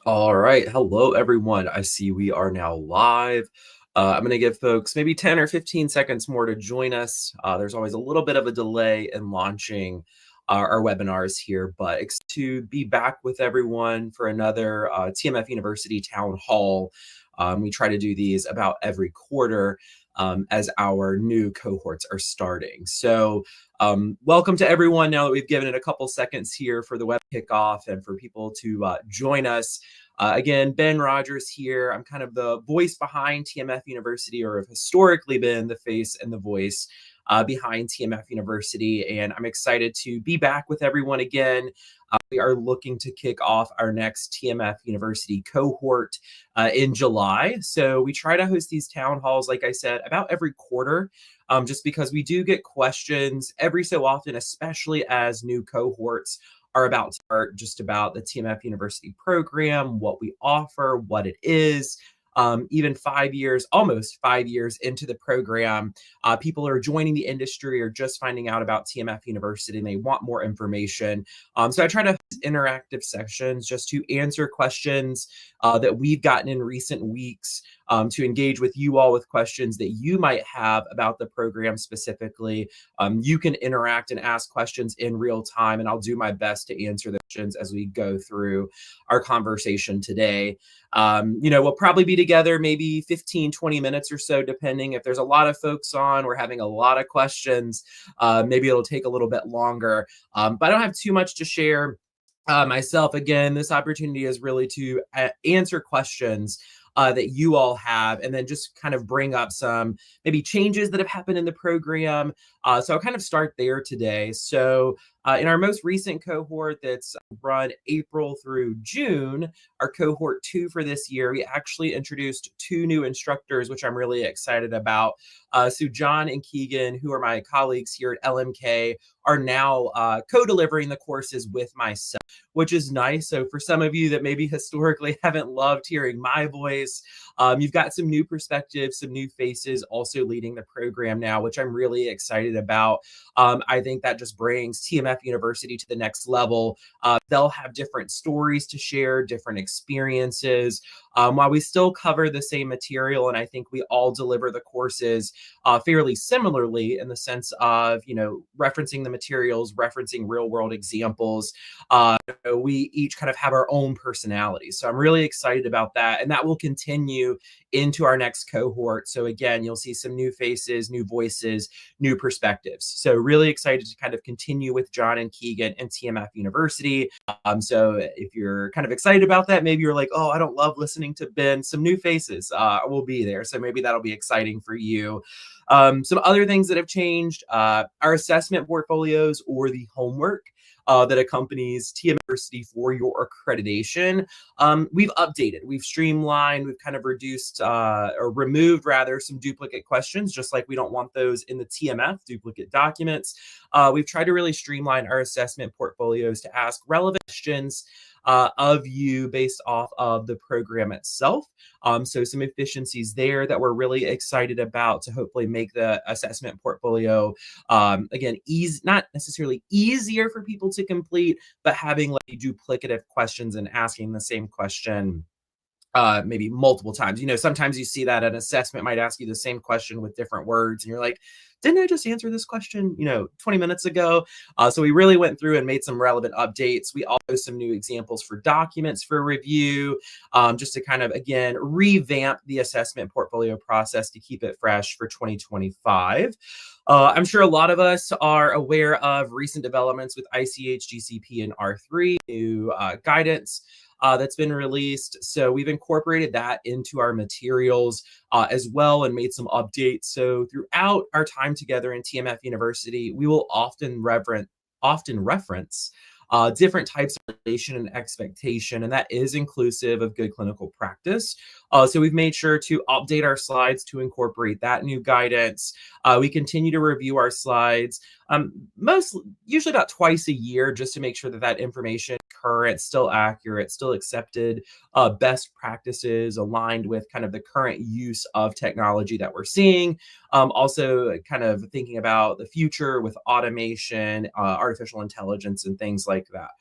All right. Hello, everyone. I see we are now live. I'm going to give folks maybe 10 or 15 seconds more to join us. There's always a little bit of a delay in launching our webinars here, but to be back with everyone for another TMF University Town Hall. We try to do these about every quarter as our new cohorts are starting. So, welcome to everyone. Now that we've given it a couple seconds here for the web kickoff and for people to join us. Again, Ben Rogers here. I'm kind of the voice behind TMF University, or have historically been the face and the voice behind TMF University. And I'm excited to be back with everyone again. We are looking to kick off our next TMF University cohort in July. So we try to host these town halls, like I said, about every quarter, just because we do get questions every so often, especially as new cohorts are about to start, just about the TMF University program, what we offer, what it is. Even 5 years, almost 5 years into the program, people are joining the industry or just finding out about TMF University and they want more information. So I try to host interactive sessions just to answer questions that we've gotten in recent weeks, to engage with you all with questions that you might have about the program specifically. You can interact and ask questions in real time, and I'll do my best to answer the questions as we go through our conversation today. We'll probably be together maybe 15, 20 minutes or so, depending. If there's a lot of folks on, we're having a lot of questions, maybe it'll take a little bit longer. But I don't have too much to share myself. Again, this opportunity is really to answer questions that you all have, and then just kind of bring up some maybe changes that have happened in the program. So I'll kind of start there today. So in our most recent cohort that's run April through June, our cohort 2 for this year, we actually introduced 2 new instructors, which I'm really excited about. So John and Keegan, who are my colleagues here at LMK, are now co-delivering the courses with myself, which is nice. So for some of you that maybe historically haven't loved hearing my voice, you've got some new perspectives, some new faces also leading the program now, which I'm really excited about. I think that just brings TMF University to the next level. They'll have different stories to share, different experiences, while we still cover the same material. And I think we all deliver the courses fairly similarly in the sense of, referencing the materials, referencing real world examples. We each kind of have our own personalities. So I'm really excited about that. And that will continue into our next cohort. So again, you'll see some new faces, new voices, new perspectives. So really excited to kind of continue with John and Keegan and TMF University. So if you're kind of excited about that, maybe you're like, oh, I don't love listening to Ben, some new faces will be there. So maybe that'll be exciting for you. Some other things that have changed, our assessment portfolios, or the homework that accompanies TMF University for your accreditation. We've updated, we've streamlined, we've kind of reduced or removed rather some duplicate questions, just like we don't want those in the TMF, duplicate documents. We've tried to really streamline our assessment portfolios to ask relevant questions of you based off of the program itself. So some efficiencies there that we're really excited about to hopefully make the assessment portfolio, again, not necessarily easier for people to complete, but having like duplicative questions and asking the same question maybe multiple times. Sometimes you see that an assessment might ask you the same question with different words, and you're like, didn't I just answer this question, 20 minutes ago? So we really went through and made some relevant updates. We also some new examples for documents for review, just to kind of, again, revamp the assessment portfolio process to keep it fresh for 2025. I'm sure a lot of us are aware of recent developments with ICH, GCP, and R3, new guidance that's been released. So we've incorporated that into our materials as well and made some updates. So throughout our time together in TMF University, we will often reference different types of relation and expectation, and that is inclusive of good clinical practice. So we've made sure to update our slides to incorporate that new guidance. We continue to review our slides most usually about twice a year, just to make sure that that information current, still accurate, still accepted, best practices aligned with kind of the current use of technology that we're seeing. Also, kind of thinking about the future with automation, artificial intelligence, and things like that.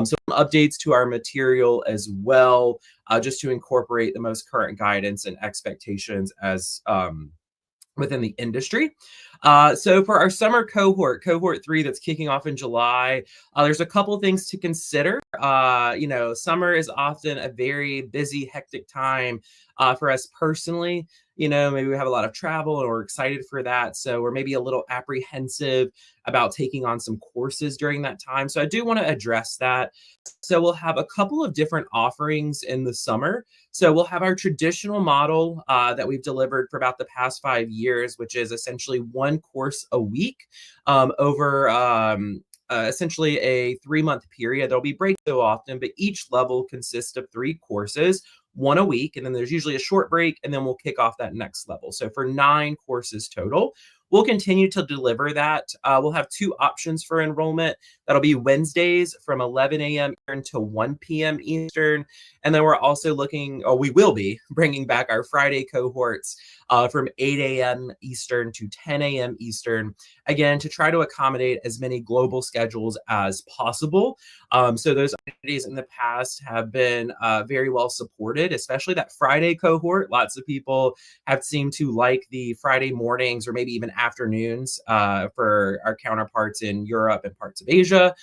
So updates to our material as well, just to incorporate the most current guidance and expectations as within the industry. So for our summer cohort 3 that's kicking off in July, there's a couple things to consider. Summer is often a very busy, hectic time for us personally. Maybe we have a lot of travel and we're excited for that. So we're maybe a little apprehensive about taking on some courses during that time. So I do want to address that. So we'll have a couple of different offerings in the summer. So we'll have our traditional model that we've delivered for about the past 5 years, which is essentially one course a week over essentially a 3-month period. There'll be breaks so often, but each level consists of 3 courses, one a week, and then there's usually a short break, and then we'll kick off that next level. So for 9 courses total, we'll continue to deliver that. We'll have 2 options for enrollment. That'll be Wednesdays from 11 a.m. Eastern to 1 p.m. Eastern. And then we're also we will be bringing back our Friday cohorts from 8 a.m. Eastern to 10 a.m. Eastern, again, to try to accommodate as many global schedules as possible. So those opportunities in the past have been very well supported, especially that Friday cohort. Lots of people have seemed to like the Friday mornings or maybe even afternoons for our counterparts in Europe and parts of Asia.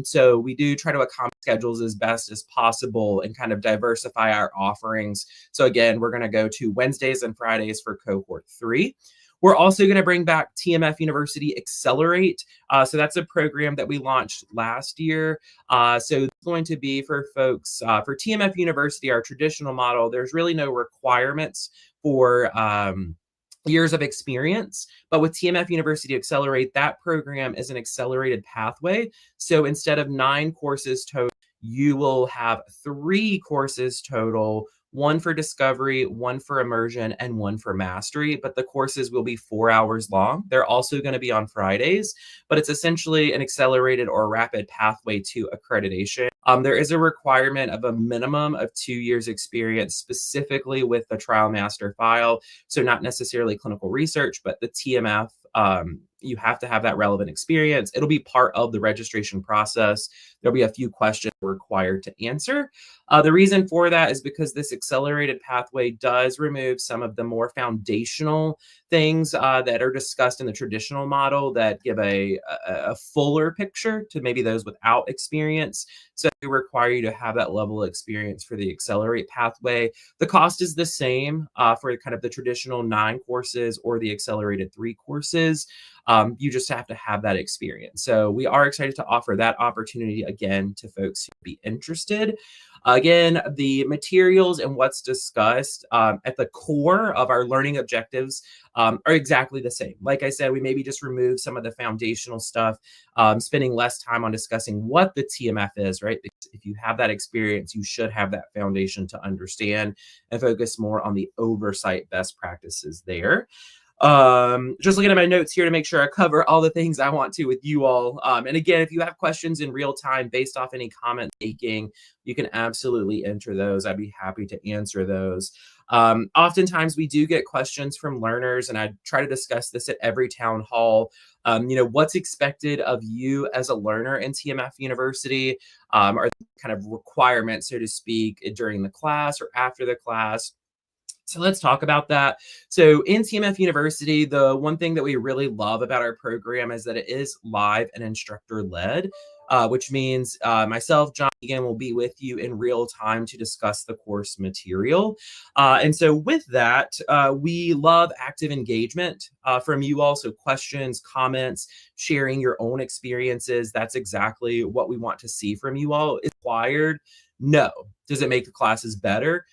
So we do try to accommodate schedules as best as possible and kind of diversify our offerings. So again, we're going to go to Wednesdays and Fridays for cohort 3. We're also going to bring back TMF University Accelerate. So that's a program that we launched last year. So it's going to be for folks, for TMF University, our traditional model, there's really no requirements for years of experience. But with TMF University Accelerate, that program is an accelerated pathway. So instead of 9 courses total, you will have 3 courses total, 1 for discovery, 1 for immersion, and 1 for mastery. But the courses will be 4 hours long. They're also going to be on Fridays, but it's essentially an accelerated or rapid pathway to accreditation. There is a requirement of a minimum of 2 years experience, specifically with the trial master file. So not necessarily clinical research, but the TMF, you have to have that relevant experience. It'll be part of the registration process. There'll be a few questions required to answer. The reason for that is because this accelerated pathway does remove some of the more foundational things that are discussed in the traditional model that give a fuller picture to maybe those without experience. So we require you to have that level of experience for the accelerate pathway. The cost is the same for kind of the traditional 9 courses or the accelerated 3 courses. You just have to have that experience. So we are excited to offer that opportunity again to folks who be interested. Again, the materials and what's discussed at the core of our learning objectives are exactly the same. Like I said, we maybe just remove some of the foundational stuff, spending less time on discussing what the TMF is, right? Because if you have that experience, you should have that foundation to understand and focus more on the oversight best practices there. Just looking at my notes here to make sure I cover all the things I want to with you all. And again, if you have questions in real time based off any comment making, you can absolutely enter those. I'd be happy to answer those. Oftentimes we do get questions from learners, and I try to discuss this at every town hall. What's expected of you as a learner in TMF University? Are kind of requirements, so to speak, during the class or after the class? So let's talk about that. So in TMF University, the one thing that we really love about our program is that it is live and instructor led, which means myself, John Egan, will be with you in real time to discuss the course material. And so with that, we love active engagement from you all. So questions, comments, sharing your own experiences. That's exactly what we want to see from you all. Is required? No. Does it make the classes better?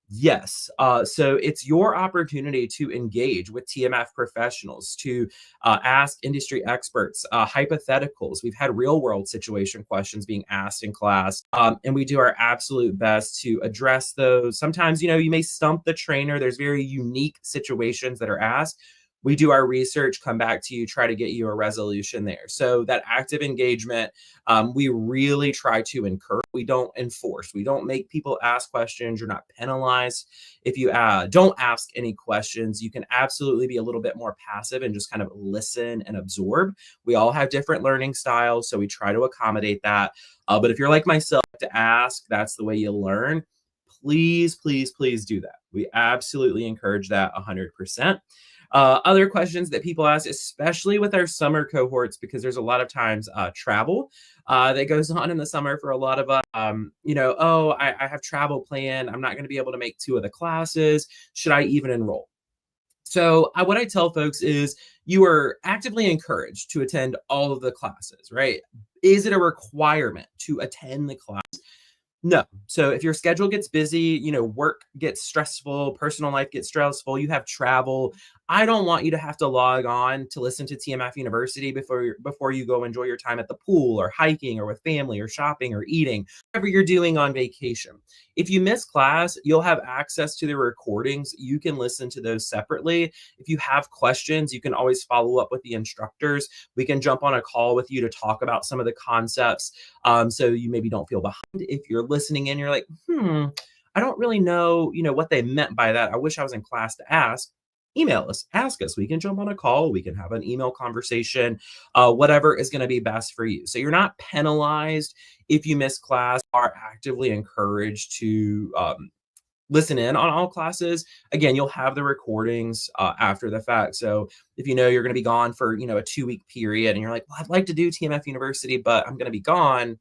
Yes. So it's your opportunity to engage with TMF professionals, to ask industry experts hypotheticals. We've had real world situation questions being asked in class, and we do our absolute best to address those. Sometimes, you may stump the trainer. There's very unique situations that are asked. We do our research, come back to you, try to get you a resolution there. So that active engagement, we really try to encourage. We don't enforce. We don't make people ask questions. You're not penalized if you don't ask any questions. You can absolutely be a little bit more passive and just kind of listen and absorb. We all have different learning styles, so we try to accommodate that. But if you're like myself, to ask, that's the way you learn. Please, please, please do that. We absolutely encourage that 100%. Other questions that people ask, especially with our summer cohorts, because there's a lot of times travel that goes on in the summer for a lot of us. Oh, I have travel planned. I'm not going to be able to make 2 of the classes. Should I even enroll? So what I tell folks is you are actively encouraged to attend all of the classes, right? Is it a requirement to attend the class? No. So if your schedule gets busy, work gets stressful, personal life gets stressful, you have travel, I don't want you to have to log on to listen to TMF University before you go enjoy your time at the pool or hiking or with family or shopping or eating, whatever you're doing on vacation. If you miss class, you'll have access to the recordings. You can listen to those separately. If you have questions, you can always follow up with the instructors. We can jump on a call with you to talk about some of the concepts. So you maybe don't feel behind. If you're listening in, you're like, I don't really know, what they meant by that. I wish I was in class to ask. Email us, ask us. We can jump on a call. We can have an email conversation, whatever is going to be best for you. So you're not penalized if you miss class. Are actively encouraged to listen in on all classes. Again, you'll have the recordings after the fact. So if you know you're going to be gone for a 2-week period, and you're like, well, I'd like to do TMF University, but I'm going to be gone.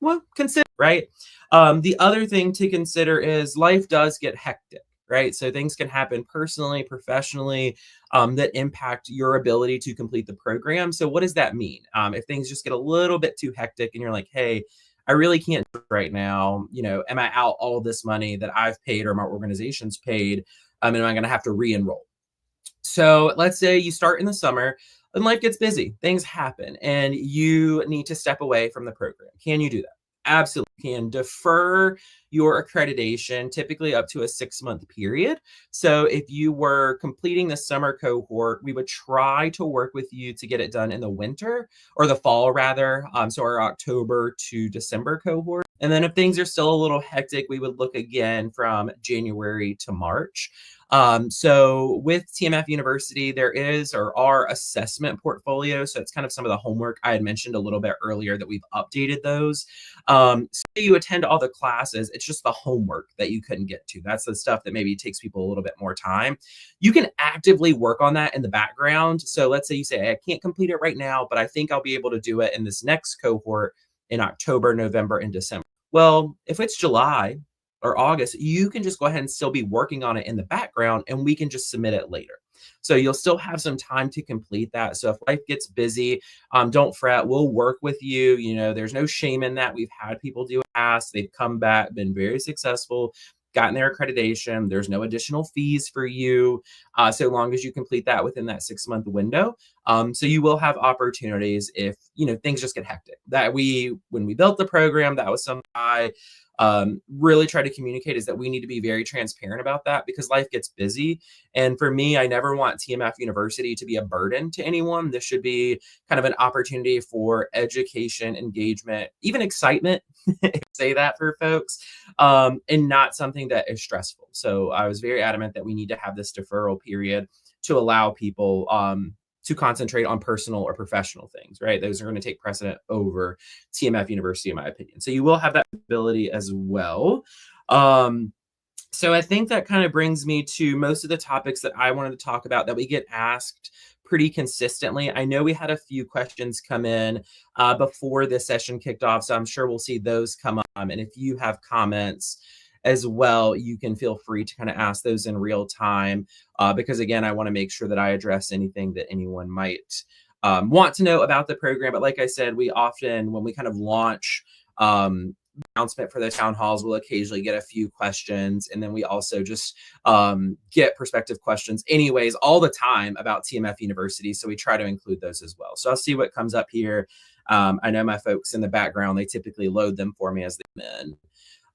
Well, consider, right? The other thing to consider is life does get hectic, right? So things can happen personally, professionally, that impact your ability to complete the program. So what does that mean? If things just get a little bit too hectic and you're like, hey, I really can't do it right now. Am I out all this money that I've paid or my organization's paid? And am I going to have to re-enroll? So let's say you start in the summer and life gets busy, things happen, and you need to step away from the program. Can you do that? Absolutely can. Defer your accreditation, typically up to a 6-month period. So if you were completing the summer cohort, we would try to work with you to get it done in the winter or the fall rather. So our October to December cohort. And then if things are still a little hectic, we would look again from January to March. So with TMF University, there is or are assessment portfolios. So it's kind of some of the homework I had mentioned a little bit earlier that we've updated those. So you attend all the classes, it's just the homework that you couldn't get to. That's the stuff that maybe takes people a little bit more time. You can actively work on that in the background. So let's say you say, I can't complete it right now, but I think I'll be able to do it in this next cohort in October, November, and December. Well, if it's July or August, you can just go ahead and still be working on it in the background, and we can just submit it later. So you'll still have some time to complete that. So if life gets busy, don't fret. We'll work with you. There's no shame in that. We've had people do it past. They've come back, been very successful, gotten their accreditation. There's no additional fees for you, so long as you complete that within that 6-month window. So you will have opportunities if things just get hectic. When we built the program, that was something I really try to communicate, is that we need to be very transparent about that because life gets busy. And for me, I never want TMF University to be a burden to anyone. This should be kind of an opportunity for education, engagement, even excitement, say that for folks, and not something that is stressful. So I was very adamant that we need to have this deferral period to allow people to concentrate on personal or professional things, right? Those are going to take precedent over TMF University, in my opinion. So you will have that ability as well. So I think that kind of brings me to most of the topics that I wanted to talk about that we get asked pretty consistently. I know we had a few questions come in before this session kicked off, so I'm sure we'll see those come up. And if you have comments as well, you can feel free to kind of ask those in real time, because again, I want to make sure that I address anything that anyone might want to know about the program. But like I said, we often, when we kind of launch announcement for the town halls, we'll occasionally get a few questions, and then we also just get prospective questions anyways all the time about TMF University, so we try to include those as well. So I'll see what comes up here. I know my folks in the background, they typically load them for me as they come in.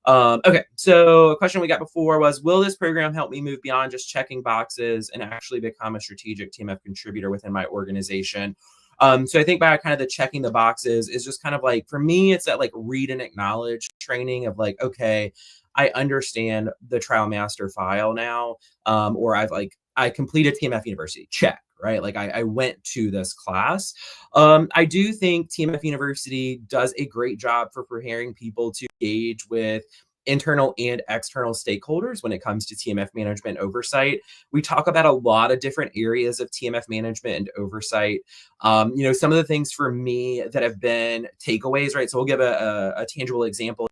Okay, so a question we got before was, will this program help me move beyond just checking boxes and actually become a strategic TMF contributor within my organization? So I think by kind of the checking the boxes is just kind of like, for me, it's that like read and acknowledge training of like, okay, I understand the trial master file now, or I completed TMF University, check, right? Like I went to this class. I do think TMF University does a great job for preparing people to engage with internal and external stakeholders when it comes to TMF management oversight. We talk about a lot of different areas of TMF management and oversight. Some of the things for me that have been takeaways, right? So we'll give a tangible example.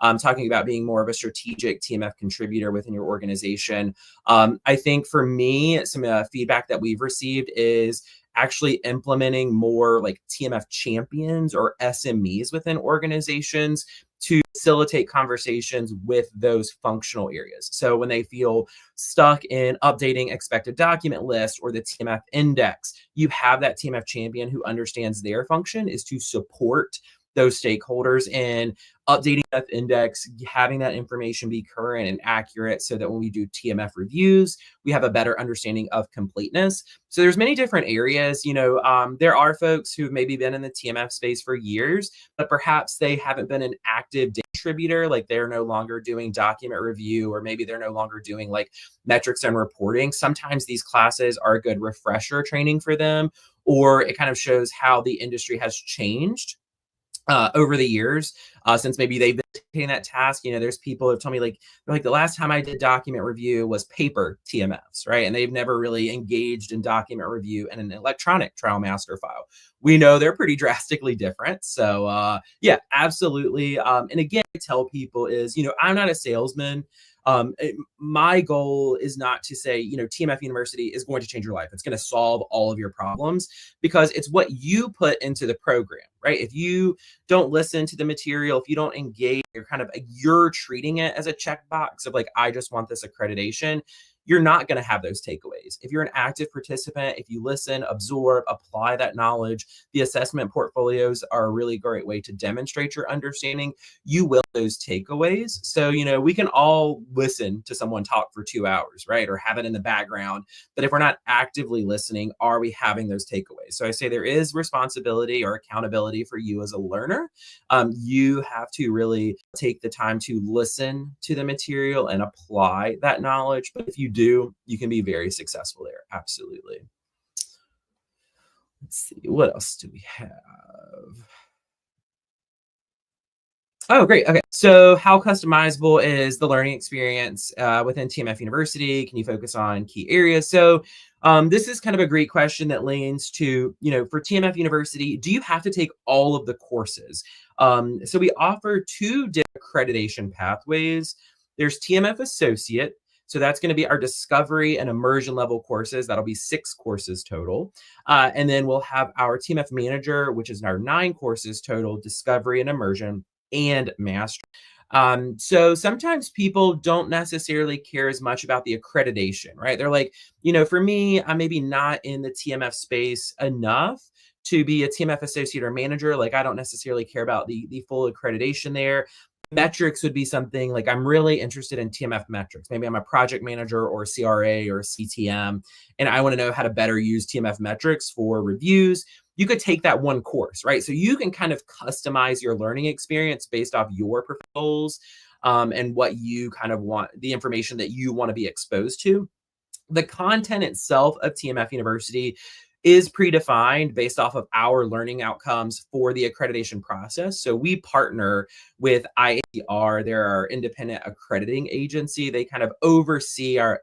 Talking about being more of a strategic TMF contributor within your organization. I think for me, some feedback that we've received is actually implementing more like TMF champions or SMEs within organizations to facilitate conversations with those functional areas. So when they feel stuck in updating expected document list or the TMF index, you have that TMF champion who understands their function is to support those stakeholders in updating that index, having that information be current and accurate so that when we do TMF reviews, we have a better understanding of completeness. So there's many different areas. There are folks who've maybe been in the TMF space for years, but perhaps they haven't been an active contributor, like they're no longer doing document review, or maybe they're no longer doing like metrics and reporting. Sometimes these classes are a good refresher training for them, or it kind of shows how the industry has changed over the years, since maybe they've been taking that task. There's people who tell me like the last time I did document review was paper TMFs, right? And they've never really engaged in document review and an electronic trial master file. We know they're pretty drastically different. So yeah, absolutely. And again, I tell people is, I'm not a salesman. My goal is not to say, TMF University is going to change your life. It's going to solve all of your problems, because it's what you put into the program, right? If you don't listen to the material, if you don't engage, you're treating it as a checkbox of like, I just want this accreditation. You're not going to have those takeaways. If you're an active participant, if you listen, absorb, apply that knowledge, the assessment portfolios are a really great way to demonstrate your understanding. You will those takeaways. So, we can all listen to someone talk for 2 hours, right? Or have it in the background. But if we're not actively listening, are we having those takeaways? So I say there is responsibility or accountability for you as a learner. You have to really take the time to listen to the material and apply that knowledge. But if you do, you can be very successful there. Absolutely. Let's see, what else do we have? Oh, great. Okay. So how customizable is the learning experience within TMF University? Can you focus on key areas? So this is kind of a great question that leans to, for TMF University, do you have to take all of the courses? So we offer two different accreditation pathways. There's TMF Associate. So that's going to be our discovery and immersion level courses. That'll be 6 courses total. And then we'll have our TMF Manager, which is our 9 courses total, discovery and immersion and mastery. So sometimes people don't necessarily care as much about the accreditation, right? They're like, for me, I'm maybe not in the TMF space enough to be a TMF associate or manager. Like I don't necessarily care about the full accreditation there. Metrics would be something like I'm really interested in TMF metrics. Maybe I'm a project manager or a CRA or a CTM, and I want to know how to better use TMF metrics for reviews. You could take that one course, right? So you can kind of customize your learning experience based off your goals and what you kind of want, the information that you want to be exposed to. The content itself of TMF University is predefined based off of our learning outcomes for the accreditation process. So we partner with IAR, they're our independent accrediting agency. They kind of oversee our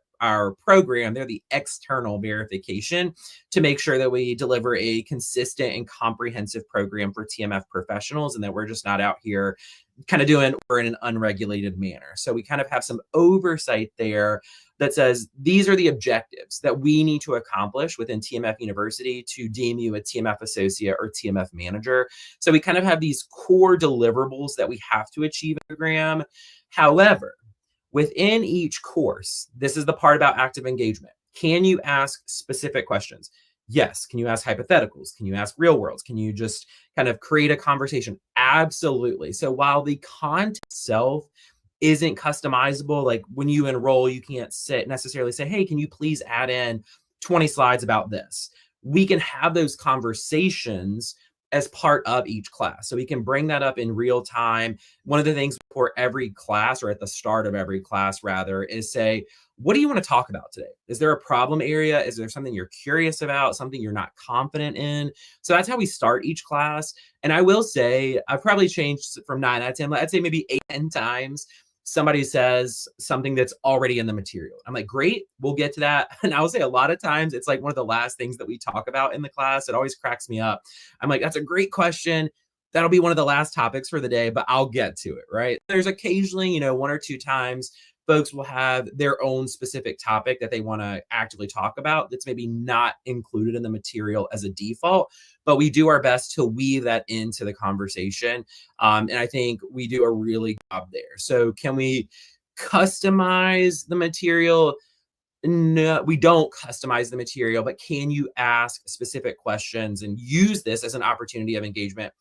program. They're the external verification to make sure that we deliver a consistent and comprehensive program for TMF professionals, and that we're just not out here kind of doing or in an unregulated manner. So we kind of have some oversight there that says these are the objectives that we need to accomplish within TMF University to deem you a TMF associate or TMF manager. So we kind of have these core deliverables that we have to achieve in the program. However, within each course, this is the part about active engagement. Can you ask specific questions? Yes. Can you ask hypotheticals? Can you ask real worlds? Can you just kind of create a conversation? Absolutely. So while the content itself isn't customizable. Like when you enroll, you can't necessarily say, hey, can you please add in 20 slides about this? We can have those conversations as part of each class. So we can bring that up in real time. One of the things for every class, or at the start of every class rather, is say, what do you want to talk about today? Is there a problem area? Is there something you're curious about, something you're not confident in? So that's how we start each class. And I will say, I've probably changed from 9 out of 10, I'd say maybe 8, 10 times. Somebody says something that's already in the material. I'm like, great, we'll get to that. And I will say a lot of times it's like one of the last things that we talk about in the class. It always cracks me up. I'm like, that's a great question. That'll be one of the last topics for the day, but I'll get to it, right? There's occasionally, 1 or 2 times folks will have their own specific topic that they want to actively talk about that's maybe not included in the material as a default, but we do our best to weave that into the conversation. And I think we do a really good job there. So can we customize the material? No, we don't customize the material, but can you ask specific questions and use this as an opportunity of engagement?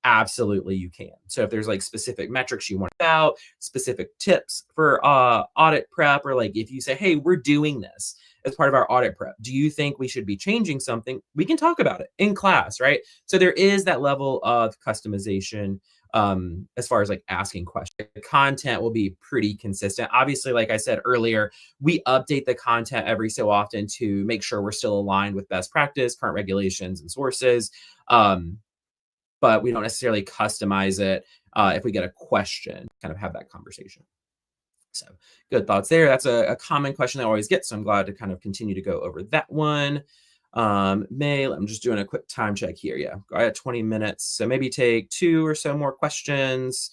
Absolutely, you can. So if there's like specific metrics you want out, specific tips for audit prep, or like if you say, hey, we're doing this as part of our audit prep, do you think we should be changing something? We can talk about it in class, right? So there is that level of customization as far as like asking questions. The content will be pretty consistent. Obviously, like I said earlier, we update the content every so often to make sure we're still aligned with best practice, current regulations, and sources. But we don't necessarily customize it if we get a question, kind of have that conversation. So good thoughts there. That's a common question I always get. So I'm glad to kind of continue to go over that one. May, I'm just doing a quick time check here. Yeah, I had 20 minutes. So maybe take 2 or so more questions.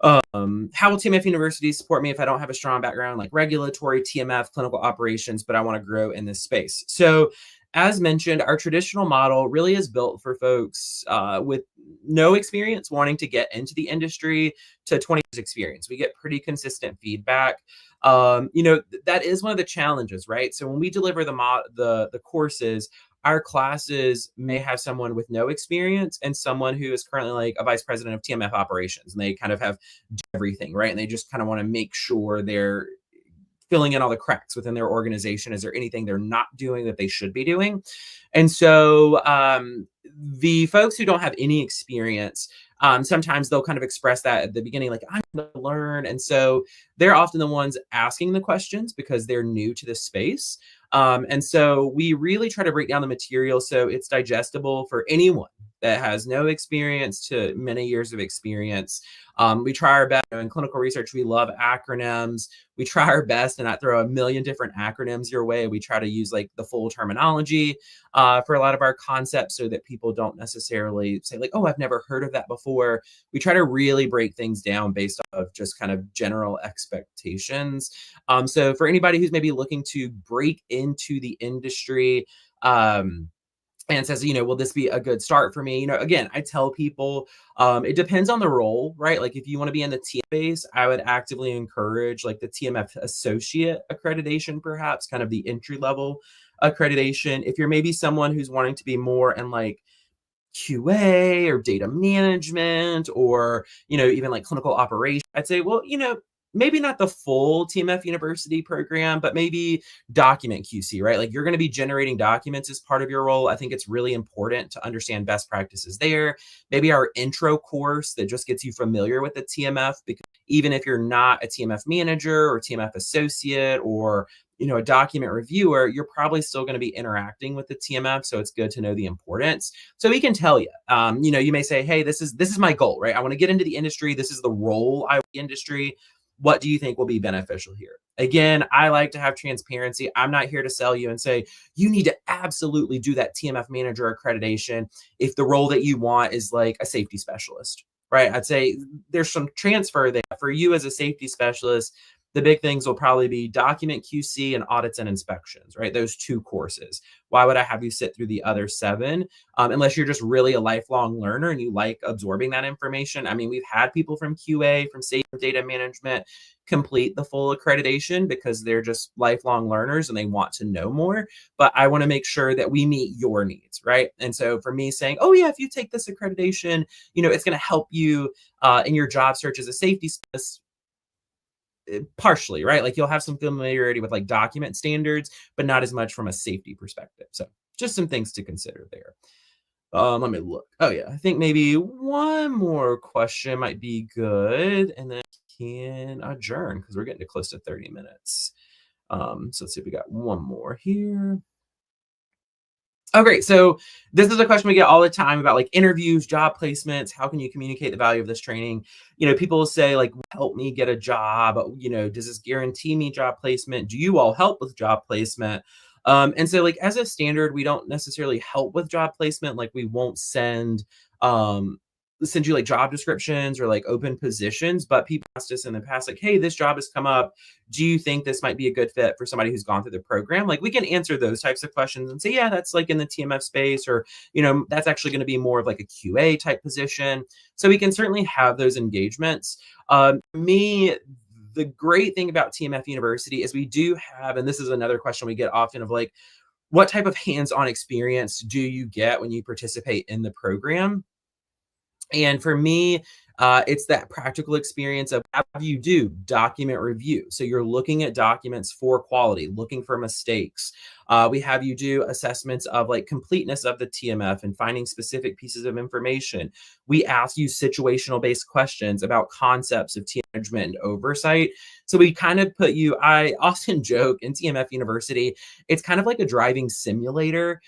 How will TMF University support me if I don't have a strong background like regulatory, TMF, clinical operations, but I want to grow in this space? So as mentioned, our traditional model really is built for folks with no experience wanting to get into the industry to 20 years experience. We get pretty consistent feedback. That is one of the challenges, right? So when we deliver the courses, our classes may have someone with no experience and someone who is currently like a vice president of TMF operations, and they kind of have everything, right? And they just kind of want to make sure they're filling in all the cracks within their organization. Is there anything they're not doing that they should be doing? And so the folks who don't have any experience, sometimes they'll kind of express that at the beginning, like, I'm going to learn. And so they're often the ones asking the questions because they're new to the space. And so we really try to break down the material so it's digestible for anyone that has no experience to many years of experience. We try our best. In clinical research, we love acronyms. We try our best to not throw a million different acronyms your way. We try to use like the full terminology for a lot of our concepts so that people don't necessarily say like, oh, I've never heard of that before. We try to really break things down based off of just kind of general expectations. So for anybody who's maybe looking to break into the industry, and says, will this be a good start for me? Again, I tell people it depends on the role, right? Like if you want to be in the TMF space, I would actively encourage like the TMF associate accreditation, perhaps kind of the entry level accreditation. If you're maybe someone who's wanting to be more in like QA or data management or, even like clinical operations, I'd say, well, maybe not the full TMF University program, but maybe document QC, right? Like you're going to be generating documents as part of your role. I think it's really important to understand best practices there. Maybe our intro course that just gets you familiar with the TMF, because even if you're not a TMF manager or TMF associate or a document reviewer, you're probably still going to be interacting with the TMF. So it's good to know the importance. So we can tell you, you may say, hey, this is my goal, right? I want to get into the industry. This is the role I want in the industry. What do you think will be beneficial here? Again, I like to have transparency. I'm not here to sell you and say, you need to absolutely do that TMF manager accreditation if the role that you want is like a safety specialist, right? I'd say there's some transfer there. For you as a safety specialist, the big things will probably be document QC and audits and inspections, right? Those 2 courses. Why would I have you sit through the other 7? Unless you're just really a lifelong learner and you like absorbing that information. I mean, we've had people from QA, from safety data management complete the full accreditation because they're just lifelong learners and they want to know more. But I want to make sure that we meet your needs, right? And so for me saying, oh yeah, if you take this accreditation, it's going to help you in your job search as a safety specialist. partially, right? Like you'll have some familiarity with like document standards, but not as much from a safety perspective. So just some things to consider there. Let me look. Oh yeah, I think maybe one more question might be good, and then can adjourn because we're getting to close to 30 minutes. So let's see if we got one more here. Oh, great. So this is a question we get all the time about like interviews, job placements. How can you communicate the value of this training? People will say like, help me get a job. Does this guarantee me job placement? Do you all help with job placement? And so like as a standard, we don't necessarily help with job placement. Like we won't send you like job descriptions or like open positions, but people asked us in the past, like, hey, this job has come up. Do you think this might be a good fit for somebody who's gone through the program? Like we can answer those types of questions and say, yeah, that's like in the TMF space, or, that's actually going to be more of like a QA type position. So we can certainly have those engagements. The great thing about TMF University is we do have, and this is another question we get often of like, what type of hands-on experience do you get when you participate in the program? And for me, it's that practical experience of how you do document review. So you're looking at documents for quality, looking for mistakes. We have you do assessments of like completeness of the TMF and finding specific pieces of information. We ask you situational based questions about concepts of team management and oversight. So we kind of put you, I often joke in TMF University, it's kind of like a driving simulator.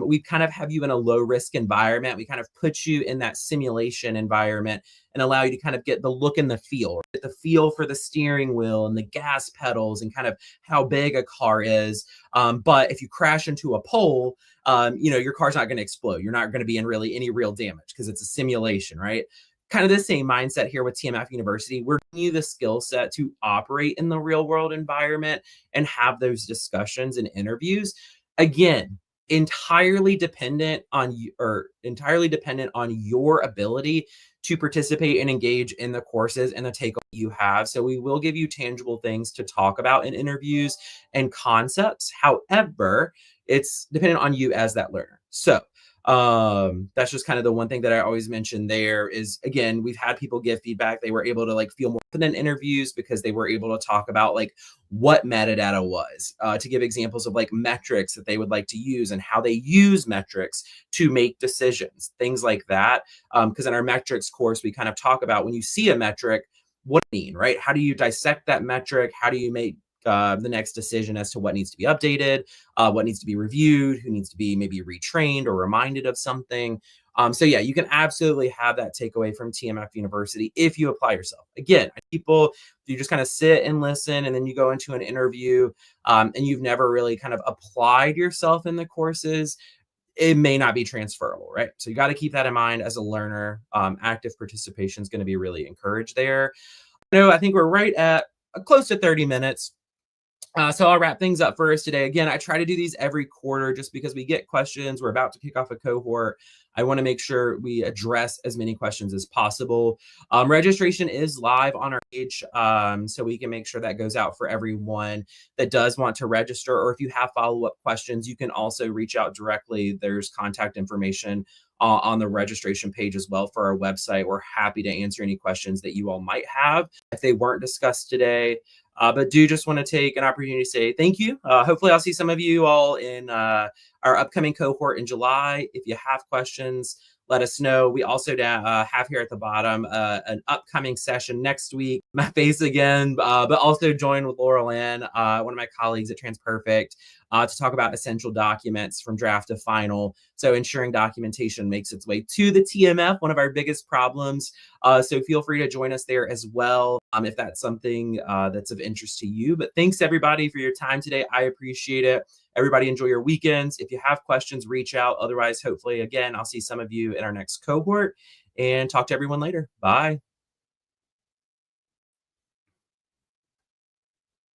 We kind of have you in a low risk environment. We kind of put you in that simulation environment and allow you to kind of get the look and the feel, get the feel for the steering wheel and the gas pedals and kind of how big a car is. But if you crash into a pole, your car's not going to explode. You're not going to be in really any real damage because it's a simulation, right? Kind of the same mindset here with TMF University. We're giving you the skill set to operate in the real world environment and have those discussions and interviews. Again, entirely dependent on you, or entirely dependent on your ability to participate and engage in the courses and the takeaway you have. So we will give you tangible things to talk about in interviews and concepts. However, it's dependent on you as that learner. So that's just kind of the one thing that I always mention there is, again, we've had people give feedback. They were able to like feel more confident in interviews because they were able to talk about like what metadata was, to give examples of like metrics that they would like to use and how they use metrics to make decisions, things like that. Because in our metrics course, we kind of talk about when you see a metric, what do you mean, right? How do you dissect that metric? How do you make the next decision as to what needs to be updated, what needs to be reviewed, who needs to be maybe retrained or reminded of something. So yeah, you can absolutely have that takeaway from TMF University if you apply yourself. Again, people, you just kind of sit and listen, and then you go into an interview, and you've never really kind of applied yourself in the courses, it may not be transferable, right? So you got to keep that in mind as a learner. Active participation is going to be really encouraged there. I think we're right at close to 30 minutes. So I'll wrap things up for us today. Again, I try to do these every quarter just because we get questions. We're about to kick off a cohort. I want to make sure we address as many questions as possible. Registration is live on our page, so we can make sure that goes out for everyone that does want to register. Or if you have follow-up questions, you can also reach out directly. There's contact information on the registration page as well for our website. We're happy to answer any questions that you all might have if they weren't discussed today. But do just want to take an opportunity to say thank you. Hopefully I'll see some of you all in our upcoming cohort in July. If you have questions, let us know. We also have here at the bottom an upcoming session next week. My face again, but also join with Laurel Ann, one of my colleagues at TransPerfect, to talk about essential documents from draft to final. So ensuring documentation makes its way to the TMF, one of our biggest problems. So feel free to join us there as well, if that's something that's of interest to you. But thanks everybody for your time today. I appreciate it. Everybody enjoy your weekends. If you have questions, reach out. Otherwise, hopefully, again, I'll see some of you in our next cohort, and talk to everyone later. Bye.